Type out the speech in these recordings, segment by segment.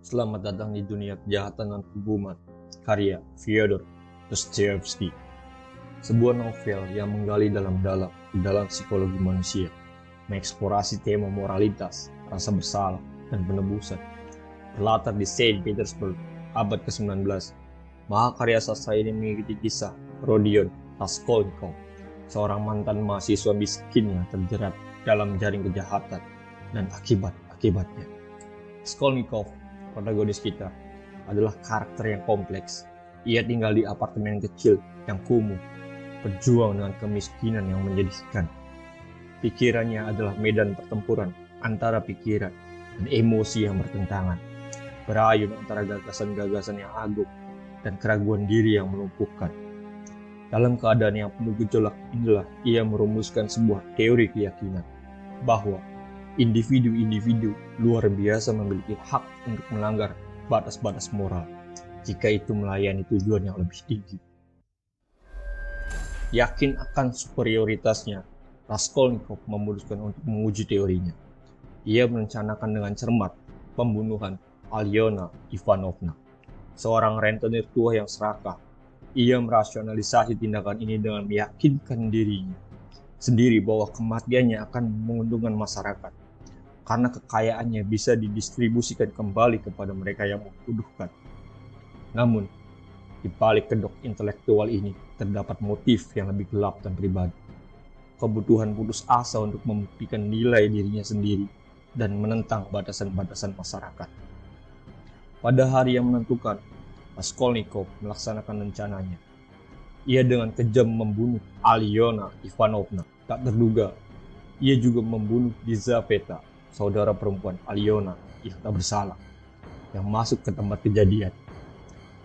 Selamat datang di dunia kejahatan dan kebuman, karya Fyodor Dostoyevsky. Sebuah novel yang menggali dalam psikologi manusia, mengeksplorasi tema moralitas, rasa bersalah, dan penebusan. Berlatar di Saint Petersburg, abad ke-19, mahakarya sastra ini mengikuti kisah Rodion Raskolnikov, seorang mantan mahasiswa miskin yang terjerat dalam jaring kejahatan dan akibatnya. Raskolnikov, protagonis kita, adalah karakter yang kompleks. Ia tinggal di apartemen kecil yang kumuh, berjuang dengan kemiskinan yang menyedihkan. Pikirannya adalah medan pertempuran antara pikiran dan emosi yang bertentangan, berayun antara gagasan-gagasan yang agung dan keraguan diri yang melumpuhkan. Dalam keadaan yang penuh gejolak inilah ia merumuskan sebuah teori keyakinan bahwa individu-individu luar biasa memiliki hak untuk melanggar batas-batas moral jika itu melayani tujuan yang lebih tinggi. Yakin akan superioritasnya, Raskolnikov memutuskan untuk menguji teorinya. Ia merencanakan dengan cermat pembunuhan Alyona Ivanovna, seorang rentenir tua yang serakah. Ia merasionalisasi tindakan ini dengan meyakinkan dirinya sendiri bahwa kematiannya akan menguntungkan masyarakat karena kekayaannya bisa didistribusikan kembali kepada mereka yang membutuhkan. Namun, di balik kedok intelektual ini terdapat motif yang lebih gelap dan pribadi. Kebutuhan putus asa untuk membuktikan nilai dirinya sendiri dan menentang batasan-batasan masyarakat. Pada hari yang menentukan, Raskolnikov melaksanakan rencananya. Ia dengan kejam membunuh Alyona Ivanovna. Tak terduga, ia juga membunuh Lizaveta, saudara perempuan Alyona yang tak bersalah, yang masuk ke tempat kejadian.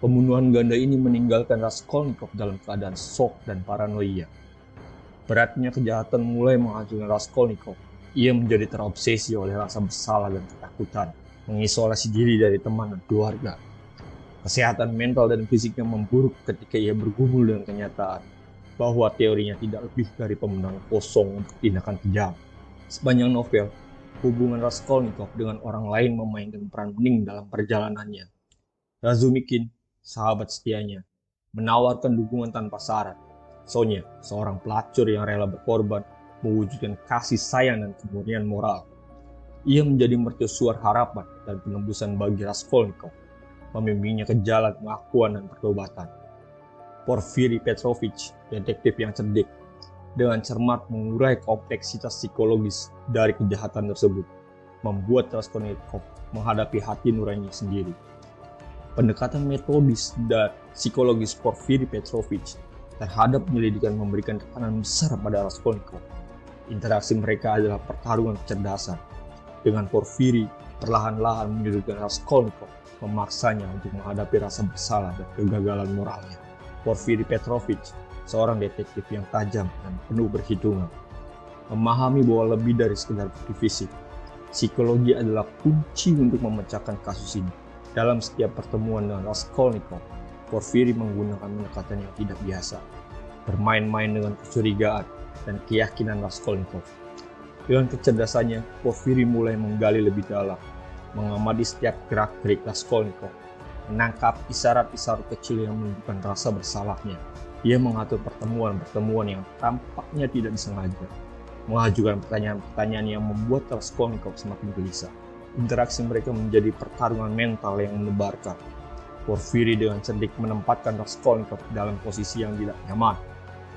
Pembunuhan ganda ini meninggalkan Raskolnikov dalam keadaan shock dan paranoia. Beratnya kejahatan mulai menghancurkan Raskolnikov. Ia menjadi terobsesi oleh rasa bersalah dan ketakutan, mengisolasi diri dari teman dan keluarga. Kesehatan mental dan fisiknya memburuk ketika ia bergumul dengan kenyataan bahwa teorinya tidak lebih dari pemenang kosong untuk tindakan kejam. Sepanjang novel, hubungan Raskolnikov dengan orang lain memainkan peran penting dalam perjalanannya. Razumikin, sahabat setianya, menawarkan dukungan tanpa syarat. Sonya, seorang pelacur yang rela berkorban, mewujudkan kasih sayang dan kemurnian moral. Ia menjadi mercusuar harapan dan penembusan bagi Raskolnikov, membimbingnya ke jalan pengakuan dan pertobatan. Porfiri Petrovich, detektif yang cerdik, dengan cermat mengurai kompleksitas psikologis dari kejahatan tersebut, membuat Raskolnikov menghadapi hati nurani sendiri. Pendekatan metodis dan psikologis Porfiri Petrovich terhadap penyelidikan memberikan tekanan besar pada Raskolnikov. Interaksi mereka adalah pertarungan kecerdasan. Dengan Porfiri perlahan-lahan menyudutkan Raskolnikov, memaksanya untuk menghadapi rasa bersalah dan kegagalan moralnya. Porfiri Petrovich, seorang detektif yang tajam dan penuh perhitungan, memahami bahwa lebih dari sekedar bukti fisik, psikologi adalah kunci untuk memecahkan kasus ini. Dalam setiap pertemuan dengan Raskolnikov, Porfiri menggunakan pendekatan yang tidak biasa, bermain-main dengan kecurigaan dan keyakinan Raskolnikov. Dengan kecerdasannya, Porfiri mulai menggali lebih dalam, mengamati setiap gerak-gerik Raskolnikov, menangkap isyarat-isyarat kecil yang menunjukkan rasa bersalahnya. Ia mengatur pertemuan-pertemuan yang tampaknya tidak disengaja, mengajukan pertanyaan-pertanyaan yang membuat Raskolnikov semakin gelisah. Interaksi mereka menjadi pertarungan mental yang menebarkan. Porfiri dengan cerdik menempatkan Raskolnikov dalam posisi yang tidak nyaman,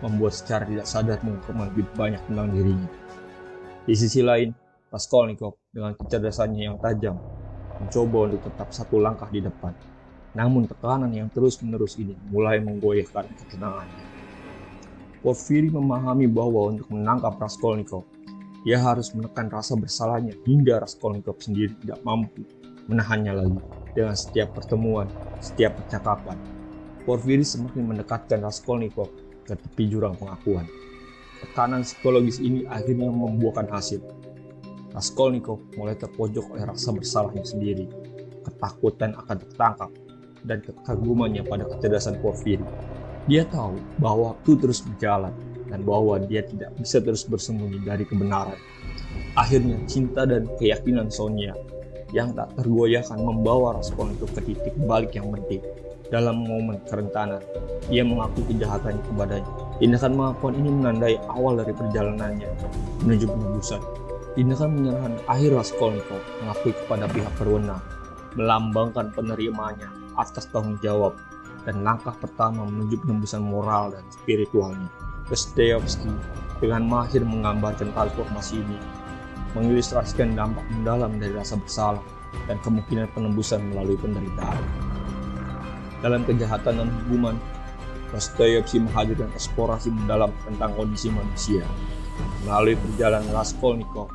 membuat secara tidak sadar mengungkapkan lebih banyak tentang dirinya. Di sisi lain, Raskolnikov dengan kecerdasannya yang tajam mencoba untuk tetap satu langkah di depan. Namun tekanan yang terus-menerus ini mulai menggoyahkan ketenangannya. Porfiri memahami bahwa untuk menangkap Raskolnikov, ia harus menekan rasa bersalahnya hingga Raskolnikov sendiri tidak mampu menahannya lagi. Dengan setiap pertemuan, setiap percakapan, Porfiri semakin mendekatkan Raskolnikov ke tepi jurang pengakuan. Tekanan psikologis ini akhirnya membuahkan hasil. Raskolnikov mulai terpojok oleh rasa bersalahnya sendiri, ketakutan akan tertangkap, dan kekagumannya pada kecerdasan Porfiri. Dia tahu bahwa waktu terus berjalan dan bahwa dia tidak bisa terus bersembunyi dari kebenaran. Akhirnya cinta dan keyakinan Sonya yang tak tergoyahkan membawa Raskolnikov ke titik balik yang penting. Dalam momen kerentanan, ia mengakui kejahatannya kepadanya. Tindakan pengakuan ini menandai awal dari perjalanannya menuju penebusan. Tindakan menyerahkan akhir Raskolnikov mengakui kepada pihak berwenang, melambangkan penerimaannya atas tanggung jawab dan langkah pertama menuju penembusan moral dan spiritualnya. Dostoyevsky dengan mahir menggambarkan transformasi ini, mengilustrasikan dampak mendalam dari rasa bersalah dan kemungkinan penembusan melalui penderitaan. Dalam Kejahatan dan Hukuman, Dostoyevsky menghadirkan eksplorasi mendalam tentang kondisi manusia. Melalui perjalanan Raskolnikov,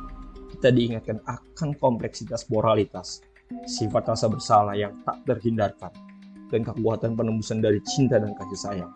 kita diingatkan akan kompleksitas moralitas, sifat rasa bersalah yang tak terhindarkan, dan kekuatan penembusan dari cinta dan kasih sayang.